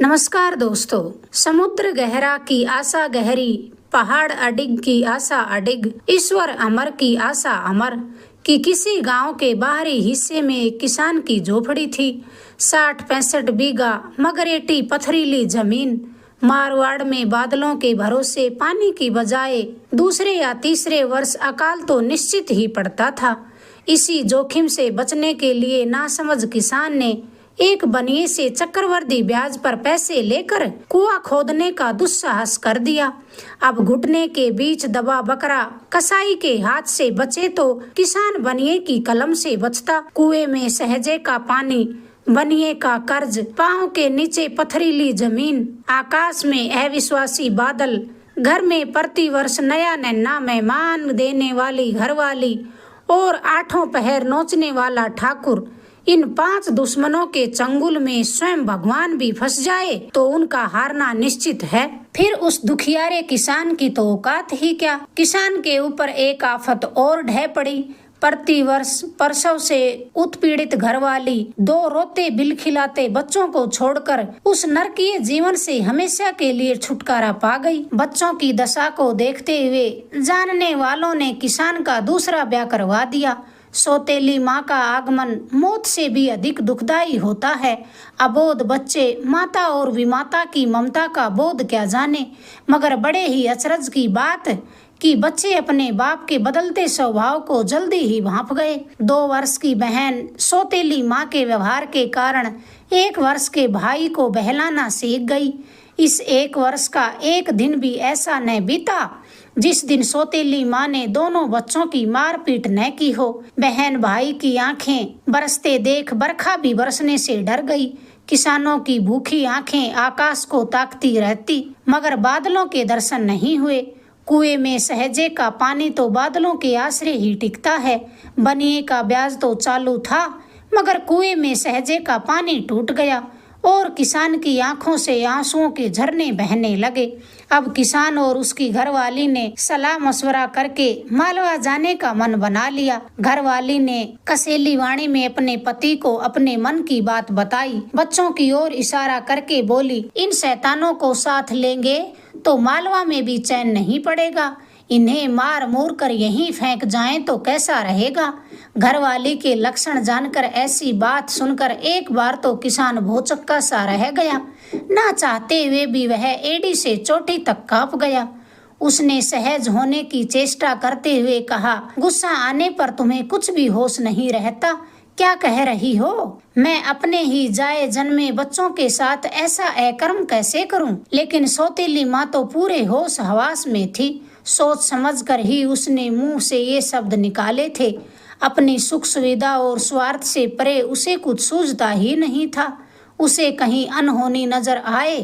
नमस्कार दोस्तों। समुद्र गहरा की आशा गहरी, पहाड़ अडिग की आशा अडिग, ईश्वर अमर की आशा अमर। कि किसी गांव के बाहरी हिस्से में एक किसान की झोपड़ी थी। 60-65 बीघा मगरेटी पथरीली जमीन। मारवाड़ में बादलों के भरोसे पानी की बजाय दूसरे या तीसरे वर्ष अकाल तो निश्चित ही पड़ता था। इसी जोखिम से बचने के लिए नासमझ किसान ने एक बनिए से चक्रवर्ती ब्याज पर पैसे लेकर कुआं खोदने का दुस्साहस कर दिया। अब घुटने के बीच दबा बकरा कसाई के हाथ से बचे तो किसान बनिए की कलम से बचता। कुएं में सहजे का पानी, बनिए का कर्ज, पांव के नीचे पथरीली जमीन, आकाश में अविश्वासी बादल, घर में प्रतिवर्ष नया नन्ना मेहमान देने वाली घरवाली और आठों पहर नोचने वाला ठाकुर। इन 5 दुश्मनों के चंगुल में स्वयं भगवान भी फंस जाए तो उनका हारना निश्चित है। फिर उस दुखियारे किसान की तो औकात ही क्या। किसान के ऊपर एक आफत और ढह पड़ी। प्रतिवर्ष प्रसव से उत्पीड़ित घरवाली 2 रोते बिलखिलाते बच्चों को छोड़कर उस नरकीय जीवन से हमेशा के लिए छुटकारा पा गई। बच्चों की दशा को देखते हुए जानने वालों ने किसान का दूसरा ब्याह करवा दिया। सौतेली माँ का आगमन मौत से भी अधिक दुखदायी होता है। अबोध बच्चे माता और विमाता की ममता का बोध क्या जाने, मगर बड़े ही अचरज की बात कि बच्चे अपने बाप के बदलते स्वभाव को जल्दी ही भांप गए। 2 वर्ष की बहन सौतेली माँ के व्यवहार के कारण 1 वर्ष के भाई को बहलाना सीख गई। इस 1 वर्ष का एक दिन भी ऐसा न बीता जिस दिन सौतेली माँ ने दोनों बच्चों की मारपीट न की हो। बहन भाई की आंखें बरसते देख बरखा भी बरसने से डर गई। किसानों की भूखी आंखें आकाश को ताकती रहती, मगर बादलों के दर्शन नहीं हुए। कुएं में सहजे का पानी तो बादलों के आसरे ही टिकता है। बनिए का ब्याज तो चालू था, मगर कुएं में सहजे का पानी टूट गया और किसान की आंखों से आंसुओं के झरने बहने लगे। अब किसान और उसकी घरवाली ने सलाह मशवरा करके मालवा जाने का मन बना लिया। घरवाली ने कसेली वाणी में अपने पति को अपने मन की बात बताई। बच्चों की ओर इशारा करके बोली, इन शैतानों को साथ लेंगे तो मालवा में भी चैन नहीं पड़ेगा। इन्हें मार मूर कर यहीं फेंक जाएं तो कैसा रहेगा। घरवाली के लक्षण जानकर ऐसी बात सुनकर एक बार तो किसान भौचक्का सा रह गया। ना चाहते हुए भी वह एड़ी से चोटी तक कांप गया। उसने सहज होने की चेष्टा करते हुए कहा, गुस्सा आने पर तुम्हें कुछ भी होश नहीं रहता। क्या कह रही हो? मैं अपने ही जाए जन्मे बच्चों के साथ ऐसा अकर्म कैसे करूं? लेकिन सौतेली माँ तो पूरे होश हवास में थी। सोच समझकर ही उसने मुंह से ये शब्द निकाले थे। अपनी सुख सुविधा और स्वार्थ से परे उसे कुछ सूझता ही नहीं था। उसे कहीं अनहोनी नजर आए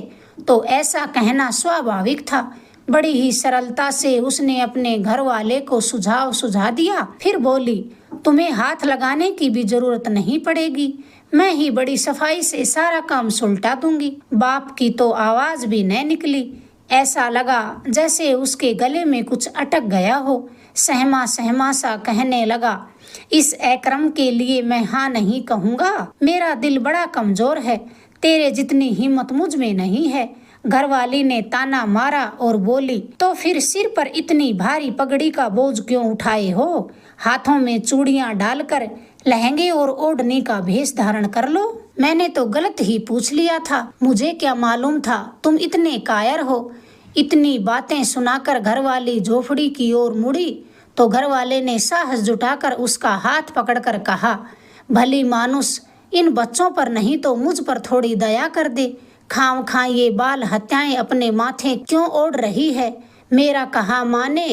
तो ऐसा कहना स्वाभाविक था। बड़ी ही सरलता से उसने अपने घर वाले को सुझाव सुझा दिया। फिर बोली, तुम्हें हाथ लगाने की भी जरूरत नहीं पड़ेगी। मैं ही बड़ी सफाई से सारा काम सुलटा दूंगी। बाप की तो आवाज भी न निकली। ऐसा लगा जैसे उसके गले में कुछ अटक गया हो। सहमा सहमा सा कहने लगा, इस अक्रम के लिए मैं हाँ नहीं कहूँगा। मेरा दिल बड़ा कमजोर है, तेरे जितनी हिम्मत मुझ में नहीं है। घरवाली ने ताना मारा और बोली, तो फिर सिर पर इतनी भारी पगड़ी का बोझ क्यों उठाए हो? हाथों में चूड़ियां डालकर लहंगे और ओढ़नी का भेष धारण कर लो। मैंने तो गलत ही पूछ लिया था, मुझे क्या मालूम था तुम इतने कायर हो। इतनी बातें सुनाकर घरवाली झोपड़ी की ओर मुड़ी तो घरवाले ने साहस जुटाकर उसका हाथ पकड़कर कहा, भली मानुस, इन बच्चों पर नहीं तो मुझ पर थोड़ी दया कर दे। खाम खा ये बाल हत्याएं अपने माथे क्यों ओढ़ रही है? मेरा कहा माने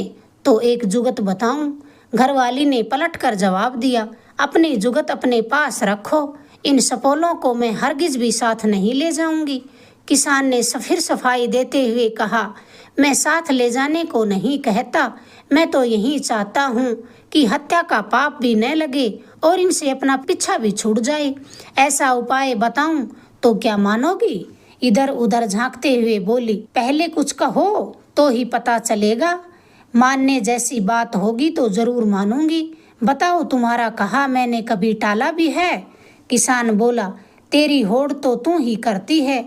तो एक जुगत बताऊं। घरवाली ने पलटकर जवाब दिया, अपनी जुगत अपने पास रखो, इन सपोलों को मैं हरगिज भी साथ नहीं ले जाऊंगी। किसान ने फिर सफाई देते हुए कहा, मैं साथ ले जाने को नहीं कहता, मैं तो यही चाहता हूँ कि हत्या का पाप भी न लगे और इनसे अपना पीछा भी छूट जाए। ऐसा उपाय बताऊं तो क्या मानोगी? इधर उधर झांकते हुए बोली, पहले कुछ कहो तो ही पता चलेगा। मानने जैसी बात होगी तो जरूर मानूंगी। बताओ, तुम्हारा कहा मैंने कभी टाला भी है? किसान बोला, तेरी होड़ तो तू ही करती है।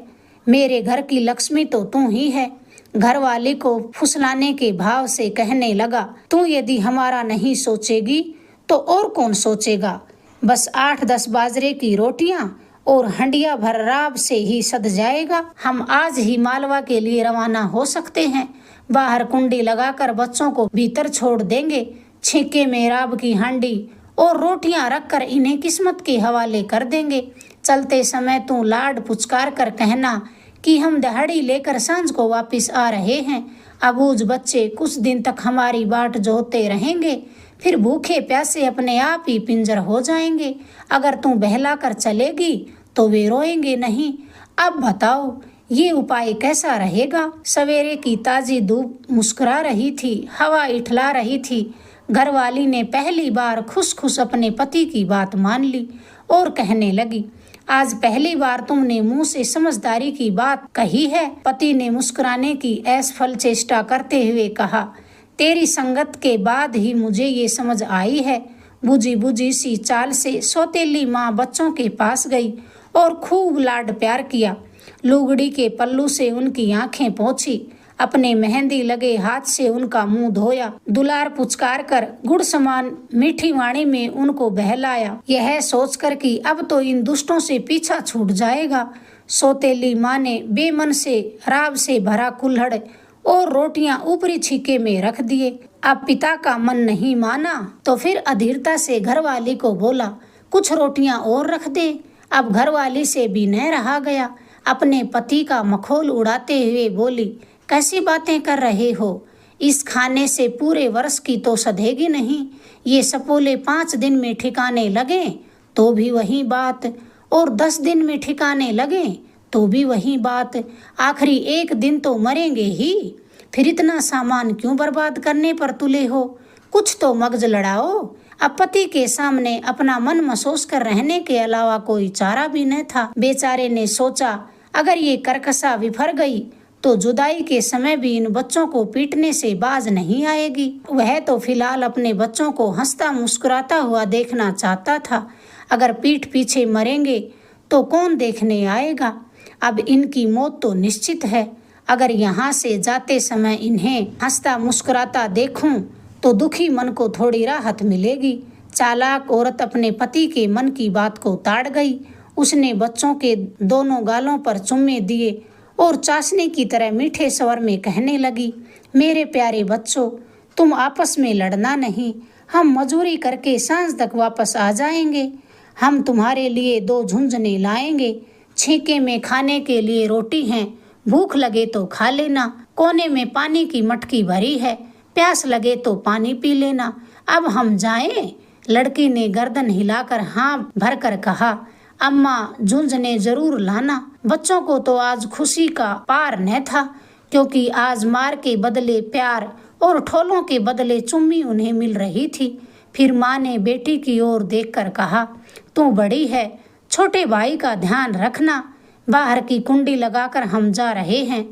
मेरे घर की लक्ष्मी तो तू ही है। घरवाली को फुसलाने के भाव से कहने लगा, तू यदि हमारा नहीं सोचेगी तो और कौन सोचेगा। बस 8-10 बाजरे की रोटियां और हंडिया भर राब से ही सध जाएगा। हम आज ही मालवा के लिए रवाना हो सकते हैं। बाहर कुंडी लगाकर बच्चों को भीतर छोड़ देंगे। छींके में राब की हांडी और रोटियां रखकर इन्हें किस्मत के हवाले कर देंगे। चलते समय तू लाड पुचकार कर कहना कि हम दहाड़ी लेकर सांझ को वापिस आ रहे हैं। अबूझ बच्चे कुछ दिन तक हमारी बाट जोहते रहेंगे, फिर भूखे प्यासे अपने आप ही पिंजर हो जाएंगे। अगर तू बहला कर चलेगी तो वे रोएंगे नहीं। अब बताओ ये उपाय कैसा रहेगा। सवेरे की ताजी धूप मुस्कुरा रही थी, हवा इठला रही थी। घरवाली ने पहली बार खुश खुश अपने पति की बात मान ली और कहने लगी, आज पहली बार तुमने मुंह से समझदारी की बात कही है। पति ने मुस्कुराने की असफल चेष्टा करते हुए कहा, तेरी संगत के बाद ही मुझे ये समझ आई है। बुझी बुझी सी चाल से सौतेली माँ बच्चों के पास गई और खूब लाड प्यार किया। लुगड़ी के पल्लू से उनकी आंखें पोंछी, अपने मेहंदी लगे हाथ से उनका मुंह धोया, दुलार पुचकार कर गुड़ समान मीठी वाणी में उनको बहलाया, यह सोचकर कि अब तो इन दुष्टों से पीछा छूट जाएगा। सौतेली माँ ने बेमन से राब से भरा कुल्हड़ और रोटियां ऊपरी छीके में रख दिए। अब पिता का मन नहीं माना तो फिर अधीरता से घरवाली को बोला, कुछ रोटियां और रख दे। अब घरवाली से भी न रहा गया। अपने पति का मखौल उड़ाते हुए बोली, कैसी बातें कर रहे हो। इस खाने से पूरे वर्ष की तो सधेगी नहीं। ये सपोले 5 दिन में ठिकाने लगे तो भी वही बात, और 10 दिन में ठिकाने लगे तो भी वही बात। आखिरी 1 दिन तो मरेंगे ही। फिर इतना सामान क्यों बर्बाद करने पर तुले हो। कुछ तो मगज लड़ाओ। अब पति के सामने अपना मन महसूस कर रहने के अलावा कोई चारा भी न था। बेचारे ने सोचा, अगर ये करकसा विफर गई तो जुदाई के समय भी इन बच्चों को पीटने से बाज नहीं आएगी। वह तो फिलहाल अपने बच्चों को हंसता मुस्कुराता हुआ देखना चाहता था। अगर पीठ पीछे मरेंगे तो कौन देखने आएगा। अब इनकी मौत तो निश्चित है। अगर यहाँ से जाते समय इन्हें हंसता मुस्कुराता देखूं तो दुखी मन को थोड़ी राहत मिलेगी। चालाक औरत अपने पति के मन की बात को ताड़ गई। उसने बच्चों के दोनों गालों पर चुम्मे दिए और चाशनी की तरह मीठे स्वर में कहने लगी, मेरे प्यारे बच्चों, तुम आपस में लड़ना नहीं। हम मजूरी करके सांझ तक वापस आ जाएंगे। हम तुम्हारे लिए 2 झुंझुने लाएंगे। छींके में खाने के लिए रोटी है, भूख लगे तो खा लेना। कोने में पानी की मटकी भरी है, प्यास लगे तो पानी पी लेना। अब हम जाएं? लड़की ने गर्दन हिलाकर हाँ भरकर कहा, अम्मा झुंझुने जरूर लाना। बच्चों को तो आज खुशी का पार न था, क्योंकि आज मार के बदले प्यार और ठोलों के बदले चुम्मी उन्हें मिल रही थी। फिर माँ ने बेटी की ओर देखकर कहा, तू बड़ी है, छोटे भाई का ध्यान रखना। बाहर की कुंडी लगाकर हम जा रहे हैं,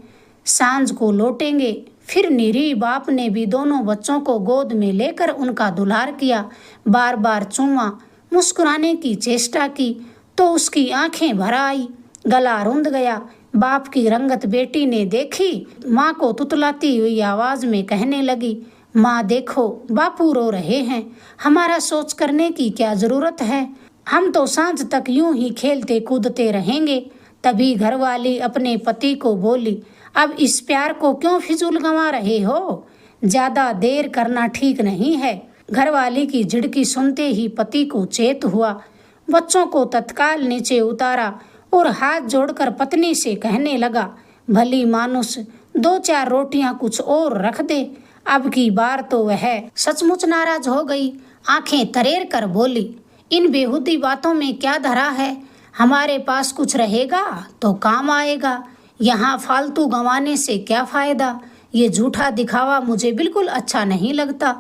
सांझ को लौटेंगे। फिर निरी बाप ने भी दोनों बच्चों को गोद में लेकर उनका दुलार किया, बार बार चूमा, मुस्कुराने की चेष्टा की तो उसकी आंखें भर आई, गला रुंध गया। बाप की रंगत बेटी ने देखी, माँ को तुतलाती हुई आवाज में कहने लगी, माँ देखो बापू रो रहे हैं, हमारा सोच करने की क्या जरूरत है। हम तो सांझ तक यूं ही खेलते कूदते रहेंगे। तभी घरवाली अपने पति को बोली, अब इस प्यार को क्यों फिजूल गंवा रहे हो, ज्यादा देर करना ठीक नहीं है। घरवाली की झिड़की सुनते ही पति को चेत हुआ। बच्चों को तत्काल नीचे उतारा और हाथ जोड़कर पत्नी से कहने लगा, भली मानुस 2-4 रोटियां कुछ और रख दे। अब की बार तो वह सचमुच नाराज हो गई। आंखें तरेर कर बोली, इन बेहुदी बातों में क्या धरा है। हमारे पास कुछ रहेगा तो काम आएगा, यहाँ फालतू गंवाने से क्या फायदा। ये झूठा दिखावा मुझे बिल्कुल अच्छा नहीं लगता।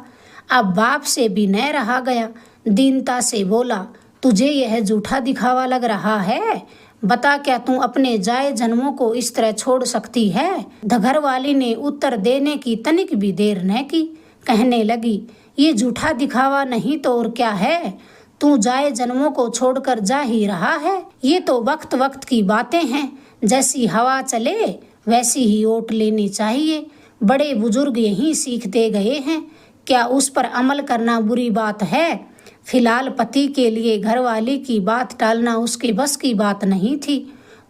अब बाप से भी न रहा गया, दीनता से बोला, तुझे यह झूठा दिखावा लग रहा है? बता, क्या तू अपने जाए जन्मों को इस तरह छोड़ सकती है? घरवाली ने उत्तर देने की तनिक भी देर न की, कहने लगी, ये झूठा दिखावा नहीं तो और क्या है। तू जाए जन्मों को छोड़कर जा ही रहा है। ये तो वक्त वक्त की बातें हैं, जैसी हवा चले वैसी ही ओट लेनी चाहिए। बड़े बुजुर्ग यही सीखते गए हैं, क्या उस पर अमल करना बुरी बात है? फिलहाल पति के लिए घरवाली की बात टालना उसके बस की बात नहीं थी।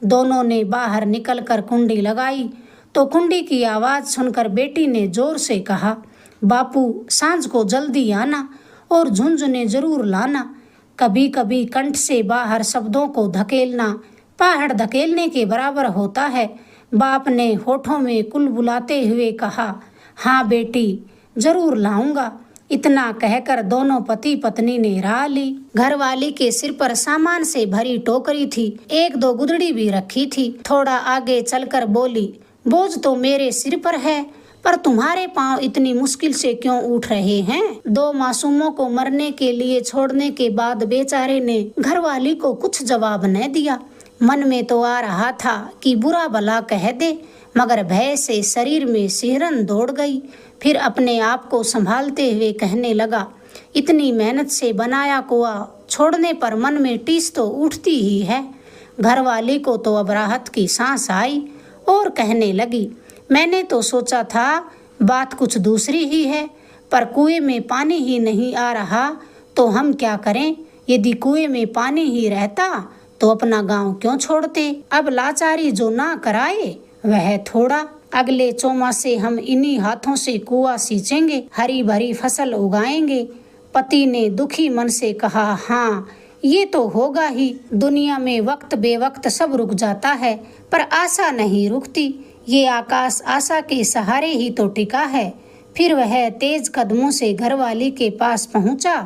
दोनों ने बाहर निकलकर कुंडी लगाई तो कुंडी की आवाज़ सुनकर बेटी ने जोर से कहा, बापू सांझ को जल्दी आना और झुनझुने जरूर लाना। कभी कभी कंठ से बाहर शब्दों को धकेलना पहाड़ धकेलने के बराबर होता है। बाप ने होठों में कुल बुलाते हुए कहा, हाँ बेटी जरूर लाऊंगा। इतना कहकर दोनों पति पत्नी ने राह ली। घरवाली के सिर पर सामान से भरी टोकरी थी, एक दो गुदड़ी भी रखी थी। थोड़ा आगे चलकर बोली, बोझ तो मेरे सिर पर है, पर तुम्हारे पांव इतनी मुश्किल से क्यों उठ रहे हैं? दो मासूमों को मरने के लिए छोड़ने के बाद बेचारे ने घरवाली को कुछ जवाब न दिया। मन में तो आ रहा था कि बुरा भला कह दे, मगर भय से शरीर में सिहरन दौड़ गई। फिर अपने आप को संभालते हुए कहने लगा, इतनी मेहनत से बनाया कुआ छोड़ने पर मन में टीस तो उठती ही है। घरवाली को तो अब राहत की सांस आई और कहने लगी, मैंने तो सोचा था बात कुछ दूसरी ही है, पर कुएं में पानी ही नहीं आ रहा तो हम क्या करें? यदि कुएं में पानी ही रहता तो अपना गांव क्यों छोड़ते? अब लाचारी जो ना कराए वह थोड़ा। अगले चौमासे हम इन्हीं हाथों से कुआं सींचेंगे, हरी भरी फसल उगाएंगे। पति ने दुखी मन से कहा, हाँ ये तो होगा ही। दुनिया में वक्त बेवक्त सब रुक जाता है, पर आशा नहीं रुकती। ये आकाश आशा के सहारे ही तो टिका है। फिर वह तेज कदमों से घरवाली के पास पहुंचा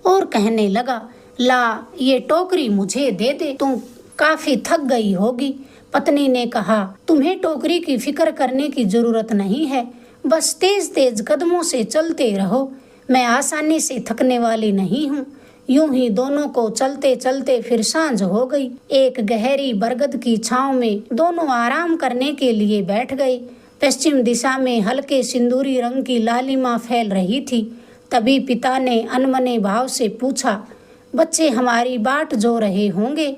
और कहने लगा, ला ये टोकरी मुझे दे दे, तुम काफी थक गई होगी। पत्नी ने कहा, तुम्हें टोकरी की फिक्र करने की जरूरत नहीं है, बस तेज तेज कदमों से चलते रहो, मैं आसानी से थकने वाली नहीं हूँ। यूं ही दोनों को चलते चलते फिर सांझ हो गई। एक गहरी बरगद की छांव में दोनों आराम करने के लिए बैठ गए। पश्चिम दिशा में हल्के सिंदूरी रंग की लालिमा फैल रही थी। तभी पिता ने अनमने भाव से पूछा, बच्चे हमारी बाट जो रहे होंगे,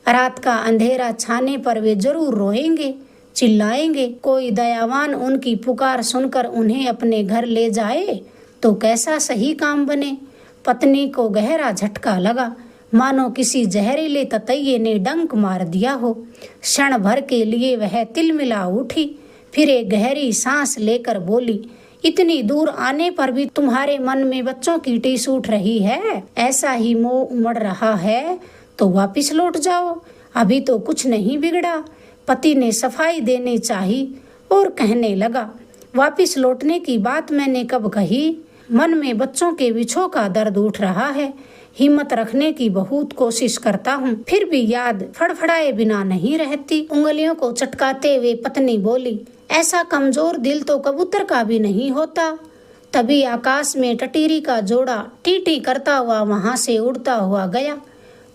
रात का अंधेरा छाने पर वे जरूर रोएंगे, चिल्लाएंगे। कोई दयावान उनकी पुकार सुनकर उन्हें अपने घर ले जाए तो कैसा सही काम बने। पत्नी को गहरा झटका लगा, मानो किसी जहरीले ततैये ने डंक मार दिया हो। क्षण भर के लिए वह तिलमिला उठी, फिर एक गहरी सांस लेकर बोली, इतनी दूर आने पर भी तुम्हारे मन में बच्चों की टीस उठ रही है? ऐसा ही मोह उमड़ रहा है तो वापिस लौट जाओ, अभी तो कुछ नहीं बिगड़ा। पति ने सफाई देने चाही और कहने लगा, वापिस लौटने की बात मैंने कब कही? मन में बच्चों के विछोह का दर्द उठ रहा है। हिम्मत रखने की बहुत कोशिश करता हूँ, फिर भी याद फड़फड़ाए बिना नहीं रहती। उंगलियों को चटकाते हुए पत्नी बोली, ऐसा कमजोर दिल तो कबूतर का भी नहीं होता। तभी आकाश में टटीरी का जोड़ा टी टी करता हुआ वहां से उड़ता हुआ गया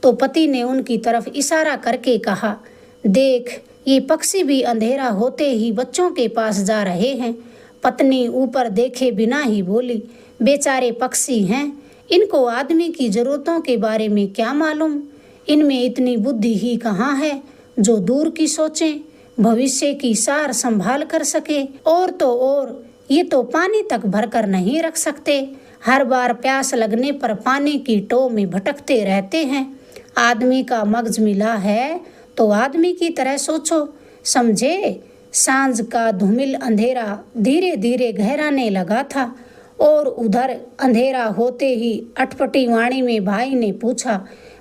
तो पति ने उनकी तरफ इशारा करके कहा, देख ये पक्षी भी अंधेरा होते ही बच्चों के पास जा रहे हैं। पत्नी ऊपर देखे बिना ही बोली, बेचारे पक्षी हैं, इनको आदमी की जरूरतों के बारे में क्या मालूम? इनमें इतनी बुद्धि ही कहाँ है जो दूर की सोचें, भविष्य की सार संभाल कर सके। और तो और ये तो पानी तक भरकर नहीं रख सकते, हर बार प्यास लगने पर पानी की टो में भटकते रहते हैं। आदमी का मगज मिला है तो आदमी की तरह सोचो, समझे? सांझ का धूमिल अंधेरा धीरे धीरे गहराने लगा था और उधर अंधेरा होते ही अटपटी वाणी में भाई ने पूछा,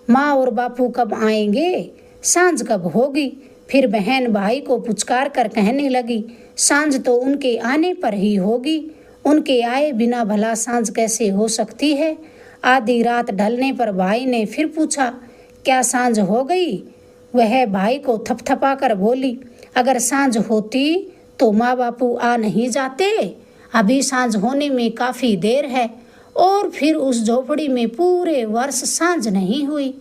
माँ और बापू कब आएंगे? सांझ कब होगी? फिर बहन भाई को पुचकार कर कहने लगी, सांझ तो उनके आने पर ही होगी, उनके आए बिना भला सांझ कैसे हो सकती है? आधी रात ढलने पर भाई ने फिर पूछा, क्या सांझ हो गई? वह भाई को थपथपा कर बोली, अगर सांझ होती तो माँ बापू आ नहीं जाते, अभी सांझ होने में काफ़ी देर है। और फिर उस झोपड़ी में पूरे वर्ष सांझ नहीं हुई।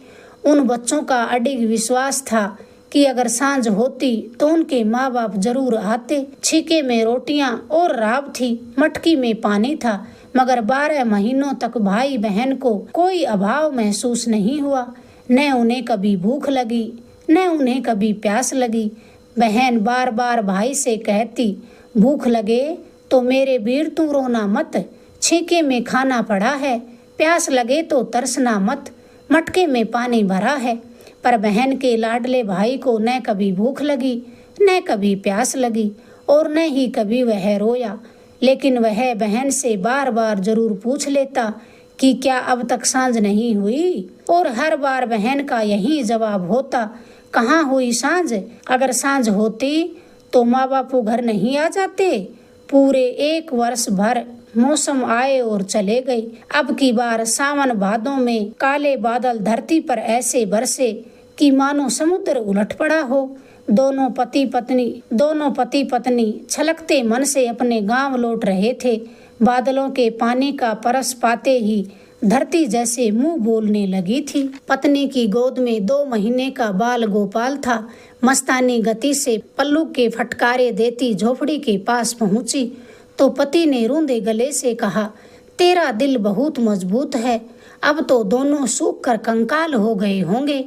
उन बच्चों का अडिग विश्वास था कि अगर सांझ होती तो उनके माँ बाप जरूर आते। छीके में रोटियां और राब थी, मटकी में पानी था, मगर 12 महीनों तक भाई बहन को कोई अभाव महसूस नहीं हुआ। न उन्हें कभी भूख लगी, न उन्हें कभी प्यास लगी। बहन बार बार भाई से कहती, भूख लगे तो मेरे वीर तू रोना मत, छीके में खाना पड़ा है, प्यास लगे तो तरसना मत, मटके में पानी भरा है। पर बहन के लाडले भाई को न कभी भूख लगी, न कभी प्यास लगी और न ही कभी वह रोया। लेकिन वह बहन से बार बार जरूर पूछ लेता कि क्या अब तक सांझ नहीं हुई, और हर बार बहन का यही जवाब होता, कहाँ हुई सांझ? अगर सांझ होती तो माँ बापू घर नहीं आ जाते। पूरे 1 वर्ष भर मौसम आए और चले गए। अब की बार सावन भादों में काले बादल धरती पर ऐसे बरसे कि मानो समुद्र उलट पड़ा हो। दोनों पति पत्नी छलकते मन से अपने गांव लौट रहे थे। बादलों के पानी का परस पाते ही धरती जैसे मुंह बोलने लगी थी। पत्नी की गोद में 2 महीने का बाल गोपाल था। मस्तानी गति से पल्लू के फटकारे देती झोपड़ी के पास पहुंची तो पति ने रूंधे गले से कहा, तेरा दिल बहुत मजबूत है, अब तो दोनों सूख कर कंकाल हो गए होंगे।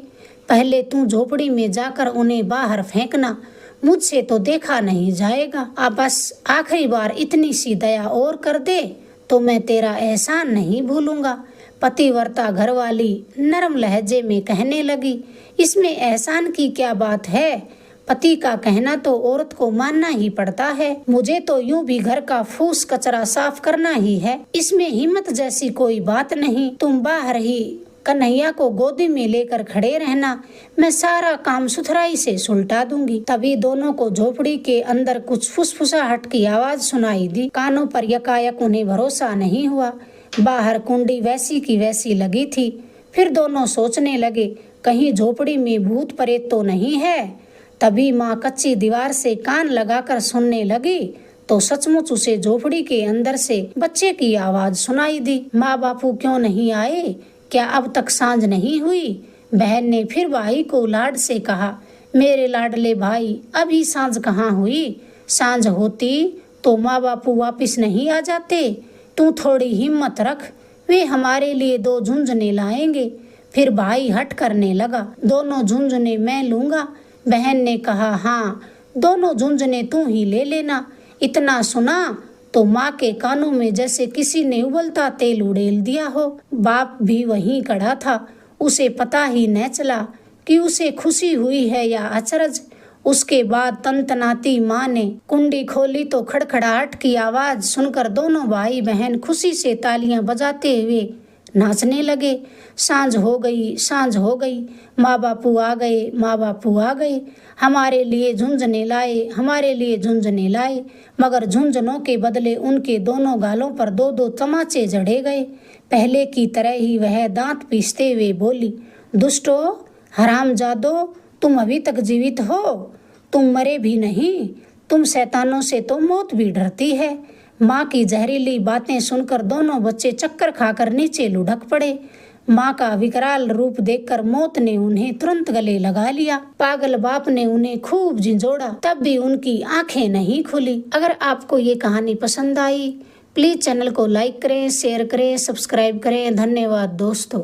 पहले तू झोपड़ी में जाकर उन्हें बाहर फेंकना, मुझसे तो देखा नहीं जाएगा। अब बस आखिरी बार इतनी सी दया और कर दे तो मैं तेरा एहसान नहीं भूलूंगा। पतिव्रता घरवाली नरम लहजे में कहने लगी, इसमें एहसान की क्या बात है? पति का कहना तो औरत को मानना ही पड़ता है। मुझे तो यूं भी घर का फूस कचरा साफ करना ही है, इसमें हिम्मत जैसी कोई बात नहीं। तुम बाहर ही कन्हैया को गोदी में लेकर खड़े रहना, मैं सारा काम सुथराई से सुलटा दूंगी। तभी दोनों को झोपड़ी के अंदर कुछ फुसफुसाहट की आवाज सुनाई दी। कानों पर यकायक उन्हें भरोसा नहीं हुआ। बाहर कुंडी वैसी की वैसी लगी थी। फिर दोनों सोचने लगे, कहीं झोपड़ी में भूत प्रेत तो नहीं है। तभी माँ कच्ची दीवार से कान लगाकर सुनने लगी तो सचमुच उसे झोपड़ी के अंदर से बच्चे की आवाज सुनाई दी। माँ बापू क्यों नहीं आए? क्या अब तक सांझ नहीं हुई? बहन ने फिर भाई को लाड से कहा, मेरे लाडले भाई, अभी सांझ कहाँ हुई? सांझ होती तो माँ बापू वापिस नहीं आ जाते। तू थोड़ी हिम्मत रख, वे हमारे लिए 2 झुंझुने लाएंगे। फिर भाई हट करने लगा, दोनों झुंझुने मैं लूंगा। बहन ने कहा, हाँ, दोनों झुंझुने तू ही ले लेना। इतना सुना तो माँ के कानों में जैसे किसी ने उबलता तेल उड़ेल दिया हो। बाप भी वहीं खड़ा था, उसे पता ही न चला कि उसे खुशी हुई है या अचरज। उसके बाद तनतनाती माँ ने कुंडी खोली तो खड़खड़ाहट की आवाज सुनकर दोनों भाई बहन खुशी से तालियां बजाते हुए नाचने लगे। सांझ हो गई, सांझ हो गई, माँ बापू आ गए, माँ बापू आ गए, हमारे लिए झुंझुने लाए, हमारे लिए झुंझुने लाए। मगर झुंझुनों के बदले उनके दोनों गालों पर 2-2 तमाचे जड़े गए। पहले की तरह ही वह दांत पीसते हुए बोली, दुष्टो, हरामजादो, तुम अभी तक जीवित हो, तुम मरे भी नहीं। तुम शैतानों से तो मौत भी डरती है। माँ की जहरीली बातें सुनकर दोनों बच्चे चक्कर खाकर नीचे लुढ़क पड़े। माँ का विकराल रूप देखकर मौत ने उन्हें तुरंत गले लगा लिया। पागल बाप ने उन्हें खूब झिंझोड़ा, तब भी उनकी आंखें नहीं खुली। अगर आपको ये कहानी पसंद आई, प्लीज चैनल को लाइक करें, शेयर करें, सब्सक्राइब करें। धन्यवाद दोस्तों।